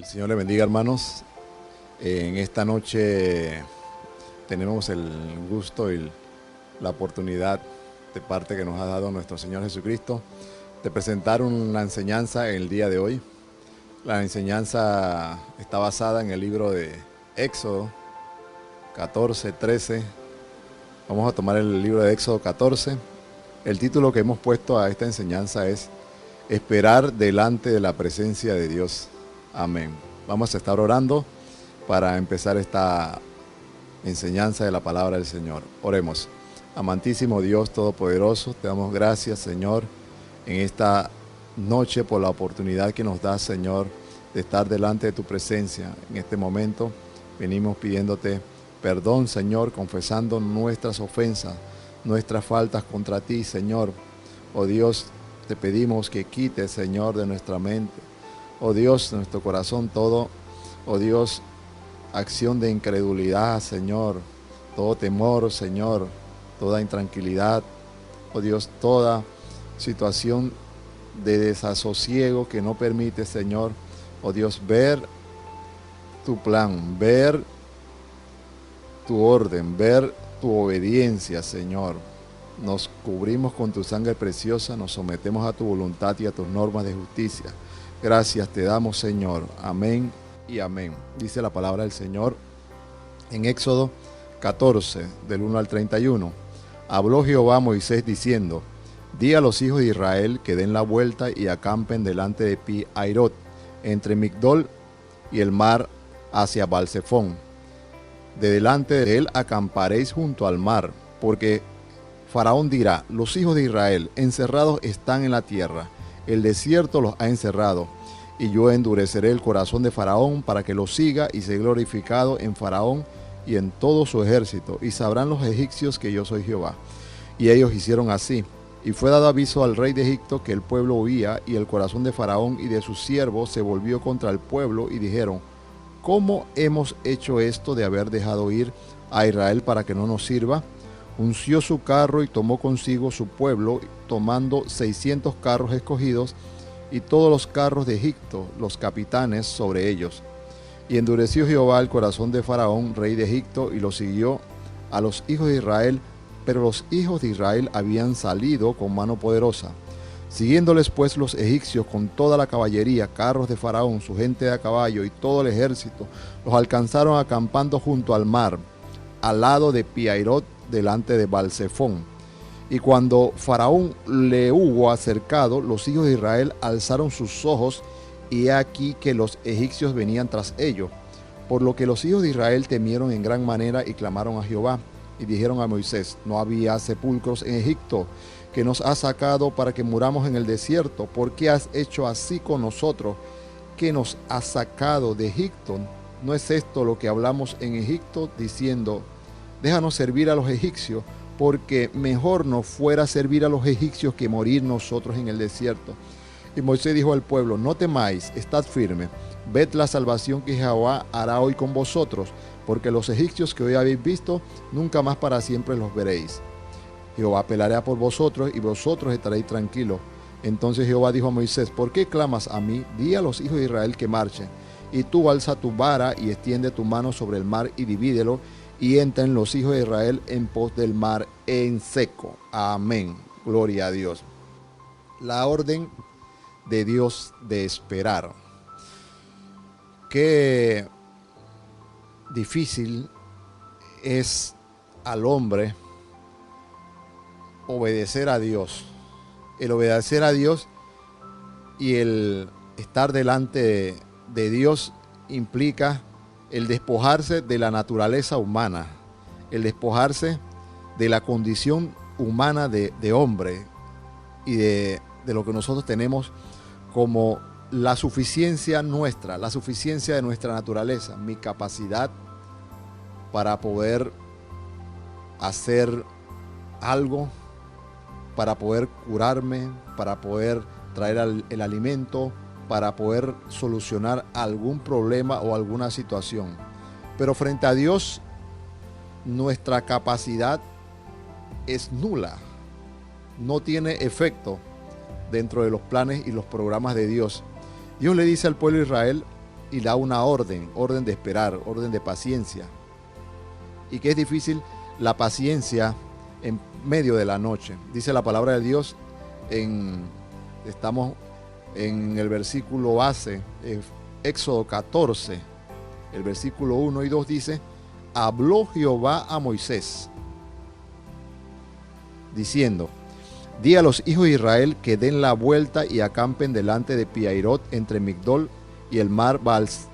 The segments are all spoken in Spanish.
El Señor le bendiga, hermanos. En esta noche tenemos el gusto y la oportunidad de parte que nos ha dado nuestro Señor Jesucristo de presentar una enseñanza en el día de hoy. La enseñanza está basada en el libro de Éxodo 14, 13. Vamos a tomar el libro de Éxodo 14. El título que hemos puesto a esta enseñanza es Esperar delante de la presencia de Dios. Amén. Vamos a estar orando para empezar esta enseñanza de la palabra del Señor. Oremos. Amantísimo Dios Todopoderoso, te damos gracias, Señor, en esta noche por la oportunidad que nos das, Señor, de estar delante de tu presencia. En este momento venimos pidiéndote perdón, Señor, confesando nuestras ofensas, nuestras faltas contra ti, Señor. Oh Dios, te pedimos que quites, Señor, de nuestra mente, oh Dios, de nuestro corazón todo, oh Dios, acción de incredulidad, Señor, todo temor, Señor, toda intranquilidad, oh Dios, toda situación de desasosiego que no permite, Señor, oh Dios, ver tu plan, ver tu orden, ver tu obediencia, Señor. Nos cubrimos con tu sangre preciosa, nos sometemos a tu voluntad y a tus normas de justicia. Gracias te damos, Señor. Amén y amén. Dice la palabra del Señor en Éxodo 14, del 1 al 31. Habló Jehová a Moisés diciendo: Di a los hijos de Israel que den la vuelta y acampen delante de Pi-Hairot, entre Migdol y el mar hacia Baal-Zephón. De delante de él acamparéis junto al mar, porque Faraón dirá: los hijos de Israel encerrados están en la tierra, el desierto los ha encerrado, y yo endureceré el corazón de Faraón para que lo siga y sea glorificado en Faraón y en todo su ejército, y sabrán los egipcios que yo soy Jehová. Y ellos hicieron así. Y fue dado aviso al rey de Egipto que el pueblo huía, y el corazón de Faraón y de sus siervos se volvió contra el pueblo, y dijeron: ¿cómo hemos hecho esto de haber dejado ir a Israel para que no nos sirva? Unció su carro y tomó consigo su pueblo, tomando 600 carros escogidos y todos los carros de Egipto, los capitanes sobre ellos. Y endureció Jehová el corazón de Faraón, rey de Egipto, y lo siguió a los hijos de Israel, pero los hijos de Israel habían salido con mano poderosa. Siguiéndoles pues los egipcios con toda la caballería, carros de Faraón, su gente de a caballo y todo el ejército, los alcanzaron acampando junto al mar, al lado de Pi-Hairot, delante de Baal-Zephón. Y cuando Faraón le hubo acercado, los hijos de Israel alzaron sus ojos, y he aquí que los egipcios venían tras ellos. Por lo que los hijos de Israel temieron en gran manera y clamaron a Jehová. Y dijeron a Moisés: ¿no había sepulcros en Egipto, que nos has sacado para que muramos en el desierto? ¿Por qué has hecho así con nosotros, que nos has sacado de Egipto? ¿No es esto lo que hablamos en Egipto, diciendo: déjanos servir a los egipcios, porque mejor nos fuera servir a los egipcios que morir nosotros en el desierto? Y Moisés dijo al pueblo: no temáis, estad firme, ved la salvación que Jehová hará hoy con vosotros, porque los egipcios que hoy habéis visto, nunca más para siempre los veréis. Jehová peleará por vosotros, y vosotros estaréis tranquilos. Entonces Jehová dijo a Moisés: ¿por qué clamas a mí? Di a los hijos de Israel que marchen. Y tú alza tu vara y extiende tu mano sobre el mar y divídelo, y entren los hijos de Israel en pos del mar en seco. Amén. Gloria a Dios. La orden de Dios de esperar. Qué difícil es al hombre obedecer a Dios. El obedecer a Dios y el estar delante de Dios implica el despojarse de la naturaleza humana, el despojarse de la condición humana de hombre y de lo que nosotros tenemos como la suficiencia nuestra, la suficiencia de nuestra naturaleza, mi capacidad para poder hacer algo, para poder curarme, para poder traer el alimento, para poder solucionar algún problema o alguna situación. Pero frente a Dios, nuestra capacidad es nula, no tiene efecto dentro de los planes y los programas de Dios. Dios le dice al pueblo de Israel y da una orden de esperar, orden de paciencia. Y que es difícil la paciencia en medio de la noche. Dice la palabra de Dios, estamos en el versículo base, Éxodo 14, el versículo 1 y 2 dice: habló Jehová a Moisés, diciendo: di a los hijos de Israel que den la vuelta y acampen delante de Pi-hahirot, entre Migdol y el mar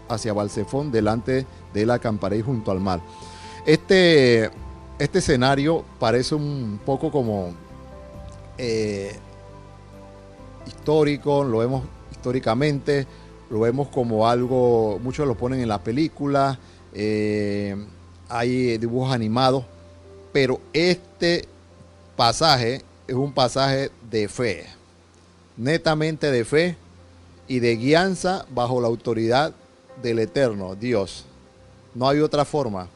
hacia Baal-zephón, delante de él acamparéis junto al mar. Este escenario parece un poco como histórico, lo vemos históricamente, lo vemos como algo, muchos lo ponen en la película, hay dibujos animados, pero este pasaje es un pasaje de fe, netamente de fe y de guianza bajo la autoridad del Eterno, Dios. No hay otra forma,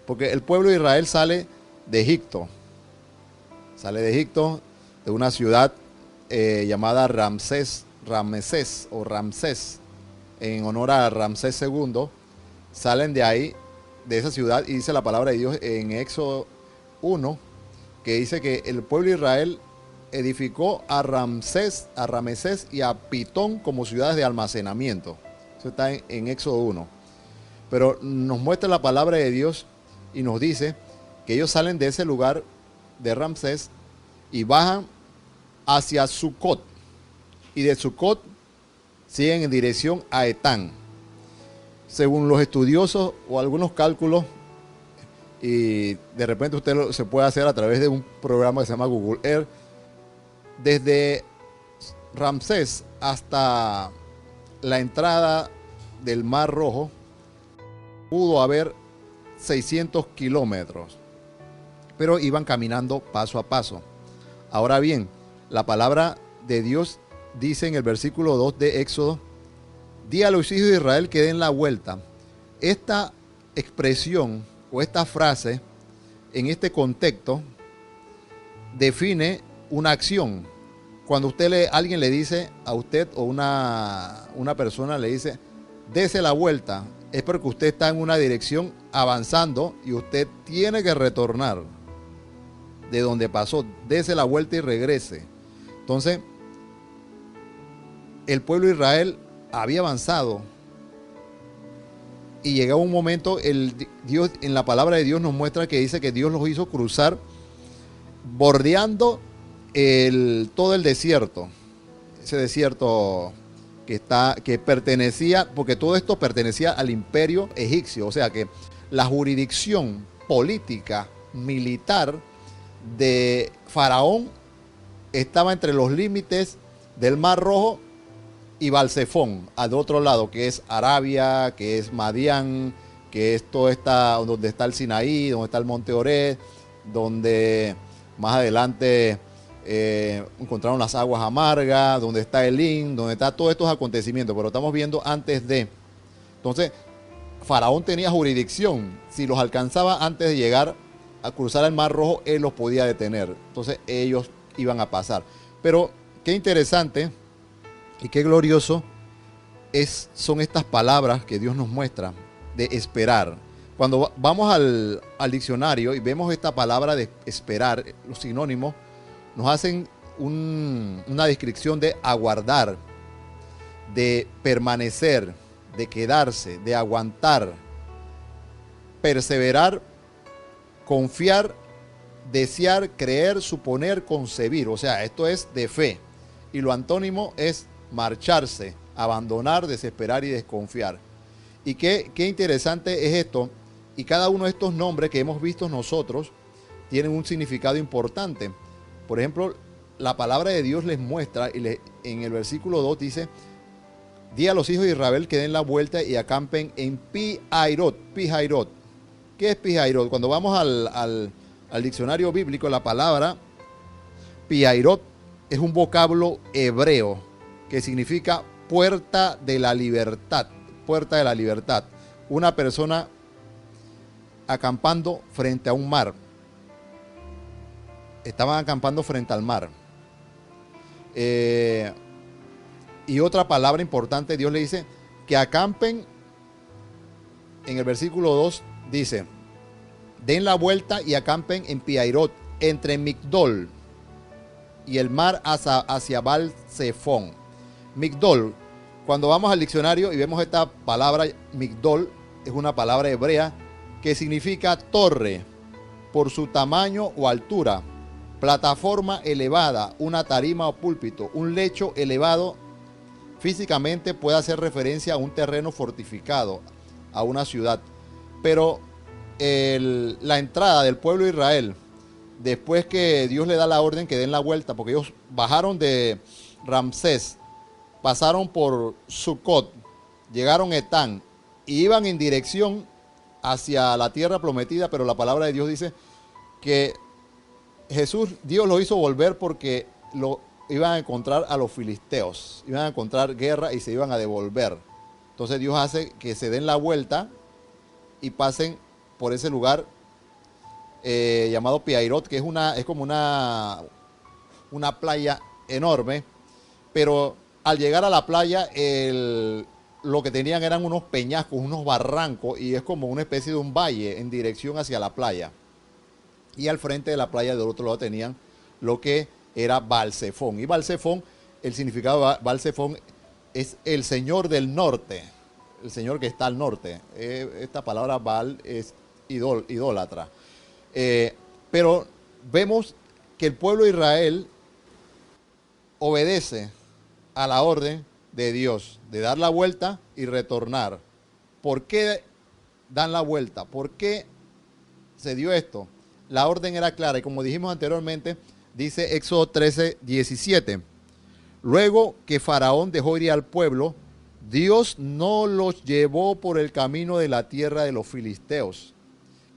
porque el pueblo de Israel sale de Egipto, de una ciudad llamada Ramsés, en honor a Ramsés II. Salen de ahí, de esa ciudad, y dice la palabra de Dios en Éxodo 1, que dice que el pueblo de Israel edificó a Ramsés y a Pitón como ciudades de almacenamiento. Eso está en Éxodo 1. Pero nos muestra la palabra de Dios y nos dice que ellos salen de ese lugar de Ramsés y bajan hacia Sucot. Y de Sucot siguen en dirección a Etán. Según los estudiosos o algunos cálculos, y de repente usted se puede hacer a través de un programa que se llama Google Earth, desde Ramsés hasta la entrada del Mar Rojo pudo haber 600 kilómetros, pero iban caminando paso a paso. Ahora bien, la palabra de Dios dice en el versículo 2 de Éxodo: di a los hijos de Israel que den la vuelta. Esta expresión o esta frase en este contexto define una acción. Cuando alguien le dice a usted, o una persona le dice: dese la vuelta, es porque usted está en una dirección avanzando y usted tiene que retornar de donde pasó. Dese la vuelta y regrese. Entonces, el pueblo de Israel había avanzado y llegaba un momento, Dios, en la palabra de Dios nos muestra que dice que Dios los hizo cruzar bordeando todo el desierto, ese desierto que pertenecía, porque todo esto pertenecía al imperio egipcio, o sea que la jurisdicción política, militar de Faraón estaba entre los límites del Mar Rojo y Baal-zephón, al otro lado, que es Arabia, que es Madián, que es todo donde está el Sinaí, donde está el Monte Oreb, donde más adelante encontraron las aguas amargas, donde está Elín, donde está todos estos acontecimientos, pero estamos viendo antes de. Entonces, Faraón tenía jurisdicción. Si los alcanzaba antes de llegar a cruzar el Mar Rojo, él los podía detener. Entonces, ellos iban a pasar. Pero qué interesante y qué glorioso son estas palabras que Dios nos muestra de esperar. Cuando vamos al diccionario y vemos esta palabra de esperar, los sinónimos nos hacen una descripción de aguardar, de permanecer, de quedarse, de aguantar, perseverar, confiar, desear, creer, suponer, concebir. O sea, esto es de fe. Y lo antónimo es marcharse, abandonar, desesperar y desconfiar. Y qué interesante es esto. Y cada uno de estos nombres que hemos visto nosotros tienen un significado importante. Por ejemplo, la palabra de Dios les muestra, en el versículo 2 dice: di a los hijos de Israel que den la vuelta y acampen en Pi-hahirot. Pi-hahirot. ¿Qué es Pi-hahirot? Cuando vamos al diccionario bíblico, la palabra Pi-hahirot es un vocablo hebreo que significa puerta de la libertad. Puerta de la libertad. Una persona acampando frente a un mar. Estaban acampando frente al mar. Y otra palabra importante, Dios le dice que acampen en el versículo 2 dice, den la vuelta y acampen en Pihairot, entre Migdol y el mar hacia Baal-Zephón. Migdol, cuando vamos al diccionario y vemos esta palabra Migdol, es una palabra hebrea que significa torre, por su tamaño o altura, plataforma elevada, una tarima o púlpito, un lecho elevado. Físicamente puede hacer referencia a un terreno fortificado, a una ciudad. Pero la entrada del pueblo de Israel, después que Dios le da la orden que den la vuelta, porque ellos bajaron de Ramsés, pasaron por Sucot, llegaron a Etán y iban en dirección hacia la tierra prometida, pero la palabra de Dios dice que Dios lo hizo volver porque lo iban a encontrar a los filisteos, iban a encontrar guerra y se iban a devolver. Entonces Dios hace que se den la vuelta y pasen por ese lugar llamado Pihairot, que es como una playa enorme, pero al llegar a la playa lo que tenían eran unos peñascos, unos barrancos, y es como una especie de un valle en dirección hacia la playa. Y al frente de la playa del otro lado tenían lo que era Baal-Zephón. Y Baal-Zephón, el significado de Baal-Zephón es el señor del norte, el señor que está al norte. Esta palabra Baal es idólatra. Pero vemos que el pueblo de Israel obedece a la orden de Dios de dar la vuelta y retornar. ¿Por qué dan la vuelta? ¿Por qué se dio esto? La orden era clara y como dijimos anteriormente, dice Éxodo 13:17. Luego que Faraón dejó ir al pueblo, Dios no los llevó por el camino de la tierra de los filisteos,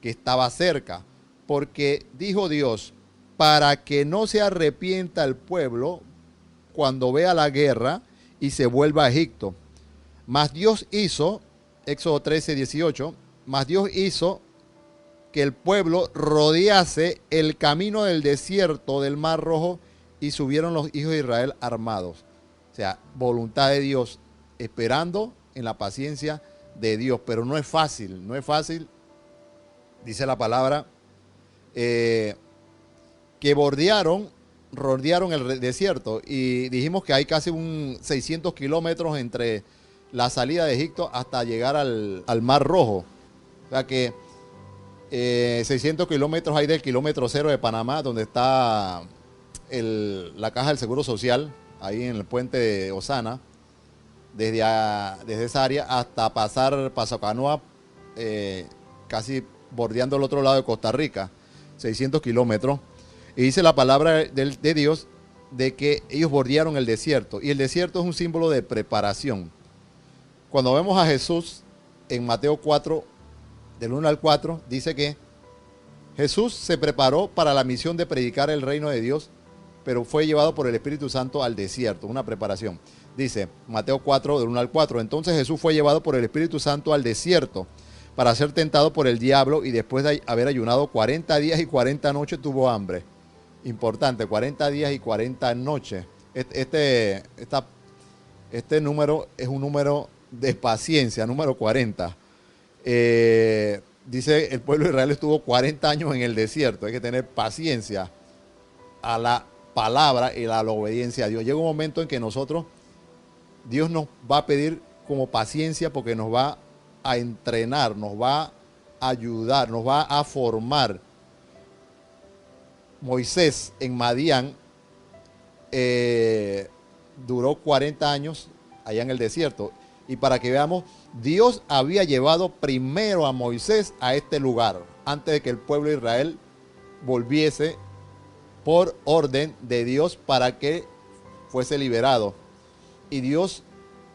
que estaba cerca, porque dijo Dios, para que no se arrepienta el pueblo cuando vea la guerra y se vuelva a Egipto. Mas Dios hizo, Éxodo 13:18, mas Dios hizo que el pueblo rodease el camino del desierto del Mar Rojo y subieron los hijos de Israel armados. O sea, voluntad de Dios, esperando en la paciencia de Dios. Pero no es fácil, dice la palabra, que rodearon el desierto y dijimos que hay casi 600 kilómetros entre la salida de Egipto hasta llegar al Mar Rojo. O sea que 600 kilómetros hay del kilómetro cero de Panamá, donde está la caja del Seguro Social, ahí en el puente de Osana, desde esa área hasta pasar Paso Canoa, casi bordeando el otro lado de Costa Rica, 600 kilómetros. Y dice la palabra de Dios de que ellos bordearon el desierto, y el desierto es un símbolo de preparación. Cuando vemos a Jesús en Mateo 4, del 1 al 4, dice que Jesús se preparó para la misión de predicar el reino de Dios, pero fue llevado por el Espíritu Santo al desierto, una preparación. Dice Mateo 4, del 1 al 4, entonces Jesús fue llevado por el Espíritu Santo al desierto para ser tentado por el diablo, y después de haber ayunado 40 días y 40 noches tuvo hambre. Importante, 40 días y 40 noches. Este número es un número de paciencia, número 40. Dice el pueblo de Israel estuvo 40 años en el desierto. Hay que tener paciencia a la palabra y a la obediencia a Dios. Llega un momento en que Dios nos va a pedir como paciencia, porque nos va a entrenar, nos va a ayudar, nos va a formar. Moisés en Madián duró 40 años allá en el desierto. Y para que veamos, Dios había llevado primero a Moisés a este lugar, antes de que el pueblo de Israel volviese por orden de Dios para que fuese liberado. Y Dios,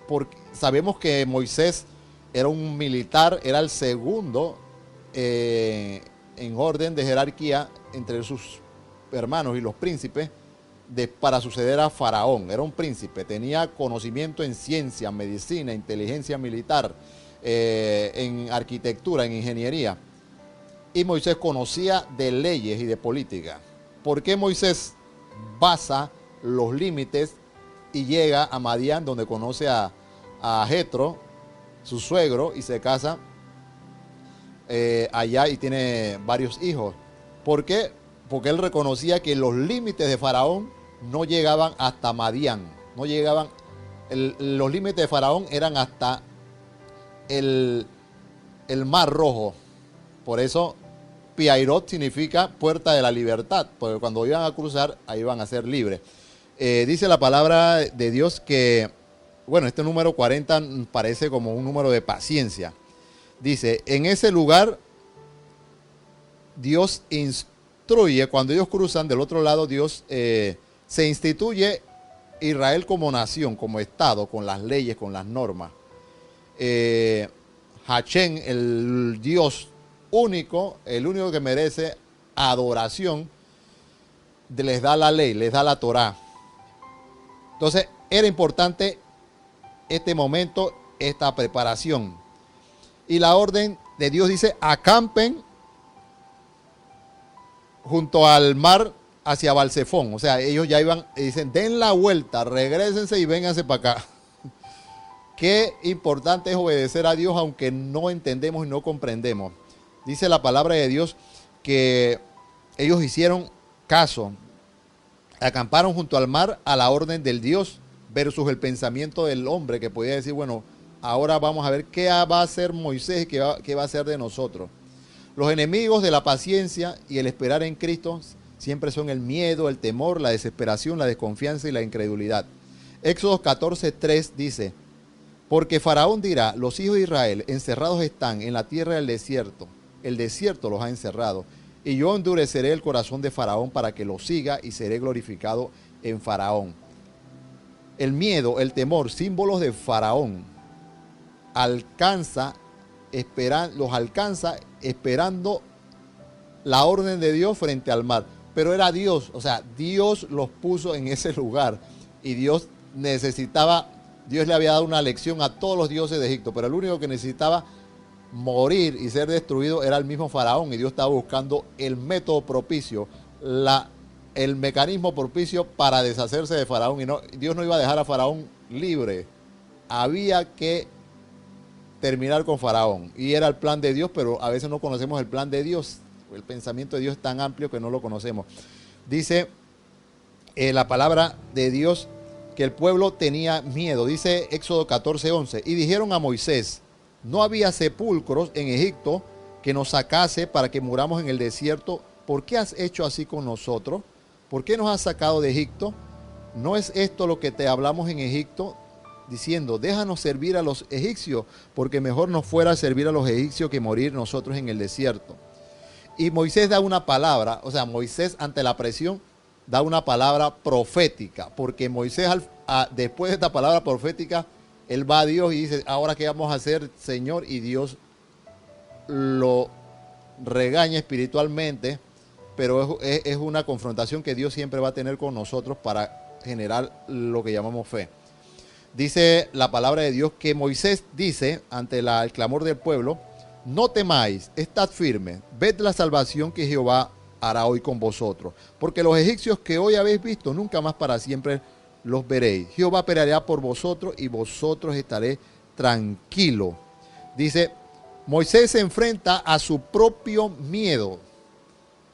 porque sabemos que Moisés era un militar, era el segundo en orden de jerarquía entre sus hermanos y los príncipes, para suceder a Faraón. Era un príncipe, tenía conocimiento en ciencia, medicina, inteligencia militar, en arquitectura, en ingeniería. Y Moisés conocía de leyes y de política. ¿Por qué Moisés basa los límites y llega a Madián, donde conoce a Jetro, su suegro, y se casa allá y tiene varios hijos. ¿Por qué? Porque él reconocía que los límites de Faraón no llegaban hasta Madián, no llegaban, los límites de Faraón eran hasta el, el Mar Rojo. Por eso Piairot significa puerta de la libertad, porque cuando iban a cruzar, ahí iban a ser libres. Dice la palabra de Dios que, bueno, este número 40 parece como un número de paciencia. Dice, en ese lugar Dios instruye, cuando ellos cruzan del otro lado, Dios se instituye Israel como nación, como Estado, con las leyes, con las normas. Hachén, el Dios único, el único que merece adoración, les da la ley, les da la Torá. Entonces, era importante este momento, esta preparación. Y la orden de Dios dice, acampen junto al mar hacia Balsefón. O sea, ellos ya iban, dicen, den la vuelta, regrésense y vénganse para acá. Qué importante es obedecer a Dios aunque no entendemos y no comprendemos. Dice la palabra de Dios que ellos hicieron caso, acamparon junto al mar a la orden del Dios versus el pensamiento del hombre que podía decir, bueno, ahora vamos a ver qué va a hacer Moisés y qué va a hacer de nosotros. Los enemigos de la paciencia y el esperar en Cristo siempre son el miedo, el temor, la desesperación, la desconfianza y la incredulidad. Éxodo 14:3 dice, porque Faraón dirá, los hijos de Israel encerrados están en la tierra del desierto. El desierto los ha encerrado. Y yo endureceré el corazón de Faraón para que lo siga y seré glorificado en Faraón. El miedo, el temor, símbolos de Faraón, los alcanza esperando la orden de Dios frente al mar. Pero era Dios, o sea, Dios los puso en ese lugar. Y Dios le había dado una lección a todos los dioses de Egipto, pero el único que necesitaba morir y ser destruido era el mismo Faraón, y Dios estaba buscando el método propicio, el mecanismo propicio para deshacerse de Faraón. Y Dios no iba a dejar a Faraón libre, había que terminar con Faraón, y era el plan de Dios, pero a veces no conocemos el plan de Dios, el pensamiento de Dios es tan amplio que no lo conocemos. Dice la palabra de Dios que el pueblo tenía miedo, dice Éxodo 14:11, y dijeron a Moisés, no había sepulcros en Egipto que nos sacase para que muramos en el desierto. ¿Por qué has hecho así con nosotros? ¿Por qué nos has sacado de Egipto? ¿No es esto lo que te hablamos en Egipto? Diciendo, déjanos servir a los egipcios, porque mejor nos fuera servir a los egipcios que morir nosotros en el desierto. Y Moisés da una palabra, o sea, Moisés ante la presión da una palabra profética, porque Moisés después de esta palabra profética, él va a Dios y dice, ahora qué vamos a hacer, Señor, y Dios lo regaña espiritualmente, pero es una confrontación que Dios siempre va a tener con nosotros para generar lo que llamamos fe. Dice la palabra de Dios que Moisés dice ante el clamor del pueblo, no temáis, estad firmes, ved la salvación que Jehová hará hoy con vosotros, porque los egipcios que hoy habéis visto, nunca más para siempre los veréis. Jehová peleará por vosotros y vosotros estaréis tranquilos. Dice, Moisés se enfrenta a su propio miedo,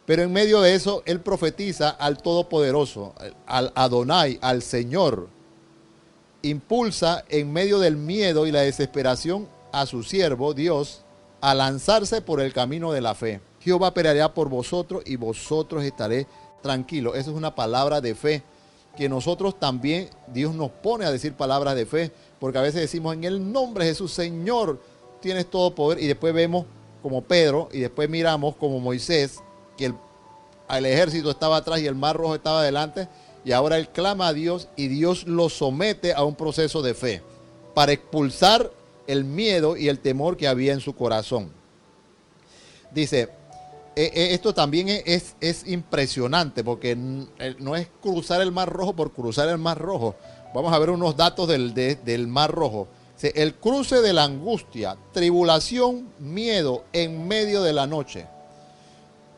pero en medio de eso él profetiza al Todopoderoso, al Adonai, al Señor. Impulsa en medio del miedo y la desesperación a su siervo, Dios, a lanzarse por el camino de la fe. Jehová peleará por vosotros y vosotros estaréis tranquilos. Esa es una palabra de fe que nosotros también, Dios nos pone a decir palabras de fe, porque a veces decimos en el nombre de Jesús, Señor, tienes todo poder, y después vemos como Pedro, y después miramos como Moisés, que el ejército estaba atrás y el mar rojo estaba adelante, y ahora él clama a Dios y Dios lo somete a un proceso de fe para expulsar el miedo y el temor que había en su corazón. Dice, esto también es impresionante, porque no es cruzar el Mar Rojo por cruzar el Mar Rojo. Vamos a ver unos datos del Mar Rojo. El cruce de la angustia, tribulación, miedo en medio de la noche.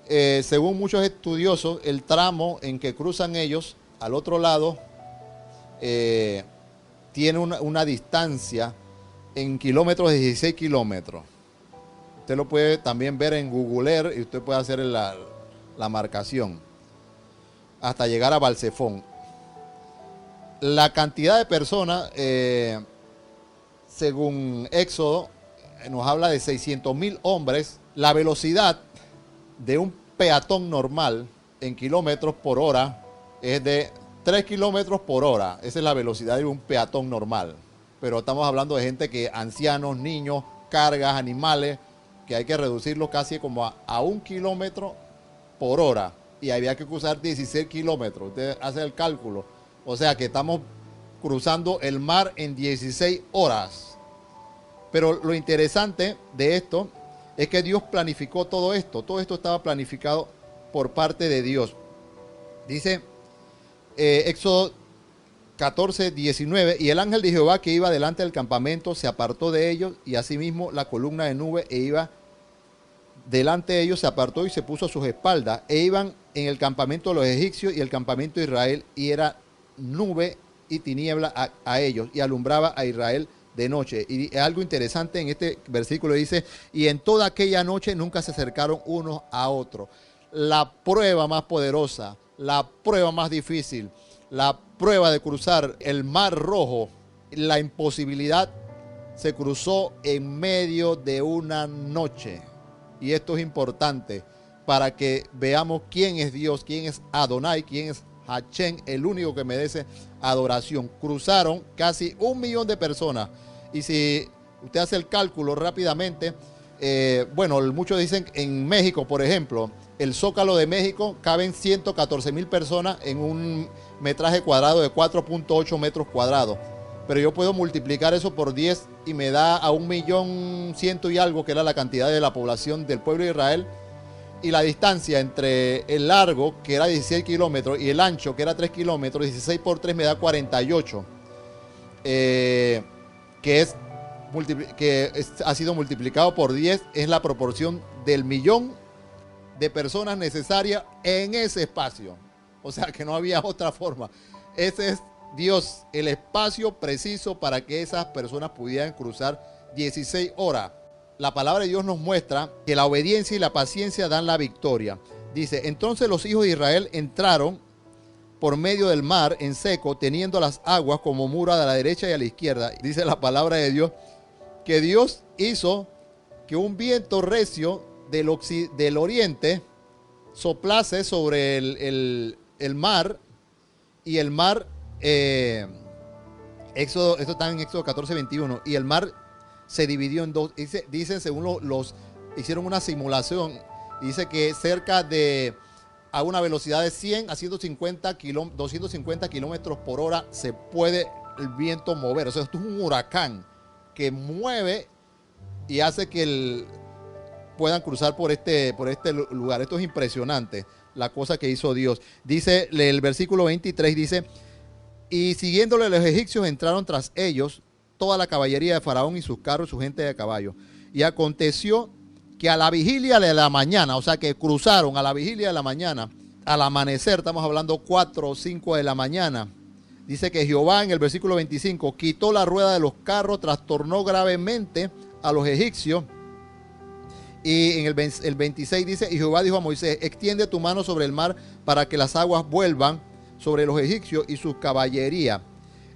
Según muchos estudiosos, el tramo en que cruzan ellos al otro lado tiene una distancia en kilómetros de 16 kilómetros. Usted lo puede también ver en Google Earth y usted puede hacer la marcación hasta llegar a Balsefón. La cantidad de personas, según Éxodo, nos habla de 600.000 hombres. La velocidad de un peatón normal en kilómetros por hora es de 3 kilómetros por hora. Esa es la velocidad de un peatón normal. Pero estamos hablando de gente que, ancianos, niños, cargas, animales, que hay que reducirlo casi como a 1 kilómetro por hora. Y había que cruzar 16 kilómetros. Usted hace el cálculo. O sea que estamos cruzando el mar en 16 horas. Pero lo interesante de esto es que Dios planificó todo esto. Todo esto estaba planificado por parte de Dios. Dice Éxodo 14, 19. Y el ángel de Jehová que iba delante del campamento se apartó de ellos, y asimismo la columna de nube e iba delante de ellos, se apartó y se puso a sus espaldas. E iban en el campamento de los egipcios y el campamento de Israel, y era nube y tiniebla a ellos, y alumbraba a Israel de noche. Y algo interesante en este versículo dice: y en toda aquella noche nunca se acercaron unos a otros. La prueba más poderosa, la prueba más difícil, la prueba de cruzar el Mar Rojo, la imposibilidad, se cruzó en medio de una noche. Y esto es importante para que veamos quién es Dios, quién es Adonai, quién es Hachén, el único que merece adoración. Cruzaron casi 1 millón de personas. Y si usted hace el cálculo rápidamente, bueno, muchos dicen en México, por ejemplo, el Zócalo de México caben 114.000 personas en un metraje cuadrado de 4.8 metros cuadrados. Pero yo puedo multiplicar eso por 10 y me da a 1.100.000 y algo, que era la cantidad de la población del pueblo de Israel. Y la distancia entre el largo, que era 16 kilómetros, y el ancho, que era 3 kilómetros, 16 por 3 me da 48. Ha sido multiplicado por 10, es la proporción del millón de personas necesarias en ese espacio. O sea que no había otra forma. Ese es Dios, el espacio preciso para que esas personas pudieran cruzar 16 horas. La palabra de Dios nos muestra que la obediencia y la paciencia dan la victoria. Dice: entonces los hijos de Israel entraron por medio del mar en seco, teniendo las aguas como muro a la derecha y a la izquierda. Dice la palabra de Dios que Dios hizo que un viento recio del oriente soplase sobre el mar, y el mar, esto está en Éxodo 14, 21, y el mar se dividió en dos. Dicen, según hicieron una simulación, dice que cerca de, a una velocidad de 100 a 250 kilómetros por hora se puede el viento mover. O sea, esto es un huracán que mueve y hace que puedan cruzar por este lugar. Esto es impresionante, la cosa que hizo Dios. Dice el versículo 23, dice: y siguiéndole los egipcios entraron tras ellos toda la caballería de Faraón y sus carros y su gente de caballo. Y aconteció que a la vigilia de la mañana, o sea que cruzaron a la vigilia de la mañana, al amanecer, estamos hablando 4 o 5 de la mañana, dice que Jehová, en el versículo 25, quitó la rueda de los carros, trastornó gravemente a los egipcios. Y en el 26 dice: y Jehová dijo a Moisés: extiende tu mano sobre el mar para que las aguas vuelvan sobre los egipcios y su caballería.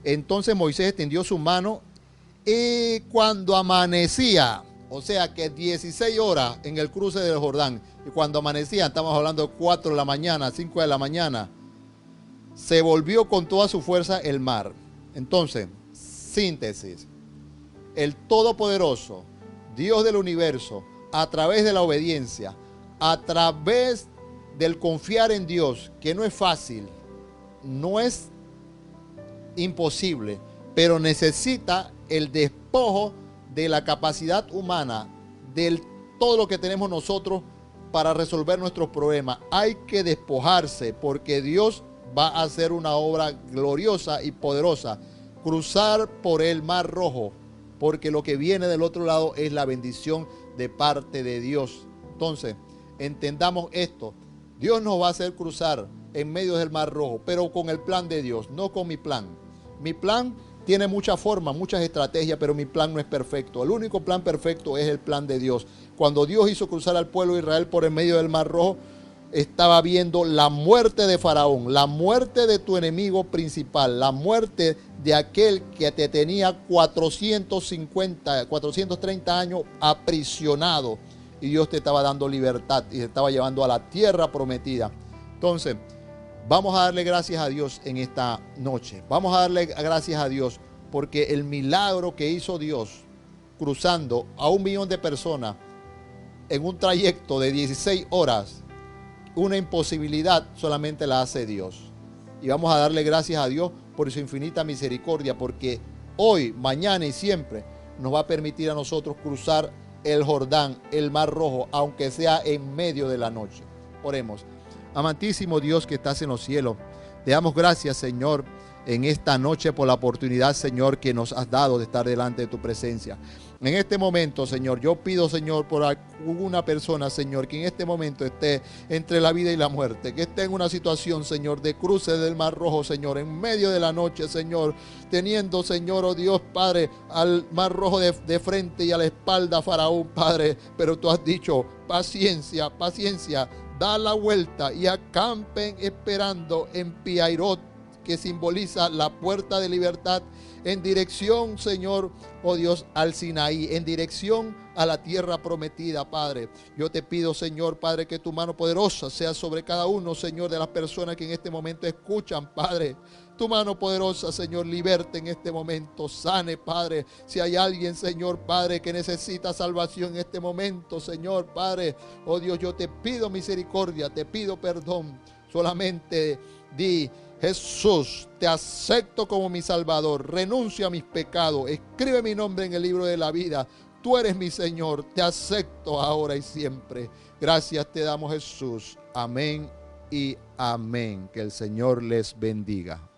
Entonces Moisés extendió su mano, y cuando amanecía, o sea que 16 horas en el cruce del Jordán, y cuando amanecía, estamos hablando de 4 de la mañana, 5 de la mañana, se volvió con toda su fuerza el mar. Entonces, síntesis: el Todopoderoso, Dios del universo, a través de la obediencia, a través del confiar en Dios, que no es fácil, no es imposible, pero necesita el despojo de la capacidad humana, de todo lo que tenemos nosotros para resolver nuestros problemas. Hay que despojarse, porque Dios va a hacer una obra gloriosa y poderosa, cruzar por el Mar Rojo, porque lo que viene del otro lado es la bendición de parte de Dios. Entonces, entendamos esto: Dios nos va a hacer cruzar en medio del Mar Rojo, pero con el plan de Dios, no con mi plan. Mi plan tiene muchas formas, muchas estrategias, pero mi plan no es perfecto. El único plan perfecto es el plan de Dios. Cuando Dios hizo cruzar al pueblo de Israel por el medio del Mar Rojo, estaba viendo la muerte de Faraón, la muerte de tu enemigo principal, la muerte de aquel que te tenía 430 años aprisionado, y Dios te estaba dando libertad y te estaba llevando a la tierra prometida. Entonces, vamos a darle gracias a Dios en esta noche. Vamos a darle gracias a Dios porque el milagro que hizo Dios cruzando a 1 millón de personas en un trayecto de 16 horas, una imposibilidad solamente la hace Dios. Y vamos a darle gracias a Dios por su infinita misericordia, porque hoy, mañana y siempre nos va a permitir a nosotros cruzar el Jordán, el Mar Rojo, aunque sea en medio de la noche. Oremos. Amantísimo Dios que estás en los cielos, te damos gracias, Señor, en esta noche por la oportunidad, Señor, que nos has dado de estar delante de tu presencia. En este momento, Señor, yo pido, Señor, por alguna persona, Señor, que en este momento esté entre la vida y la muerte, que esté en una situación, Señor, de cruce del Mar Rojo, Señor, en medio de la noche, Señor, teniendo, Señor, oh Dios, Padre, al Mar Rojo de frente y a la espalda, Faraón, Padre, pero tú has dicho, paciencia, paciencia, da la vuelta y acampen esperando en Piairot, que simboliza la puerta de libertad, en dirección, Señor, oh Dios, al Sinaí, en dirección a la tierra prometida, Padre. Yo te pido, Señor, Padre, que tu mano poderosa sea sobre cada uno, Señor, de las personas que en este momento escuchan, Padre. Tu mano poderosa, Señor, liberte en este momento, sane, Padre. Si hay alguien, Señor, Padre, que necesita salvación en este momento, Señor, Padre, oh Dios, yo te pido misericordia, te pido perdón. Solamente di: Jesús, te acepto como mi Salvador, renuncio a mis pecados, escribe mi nombre en el libro de la vida. Tú eres mi Señor, te acepto ahora y siempre. Gracias te damos, Jesús. Amén y amén. Que el Señor les bendiga.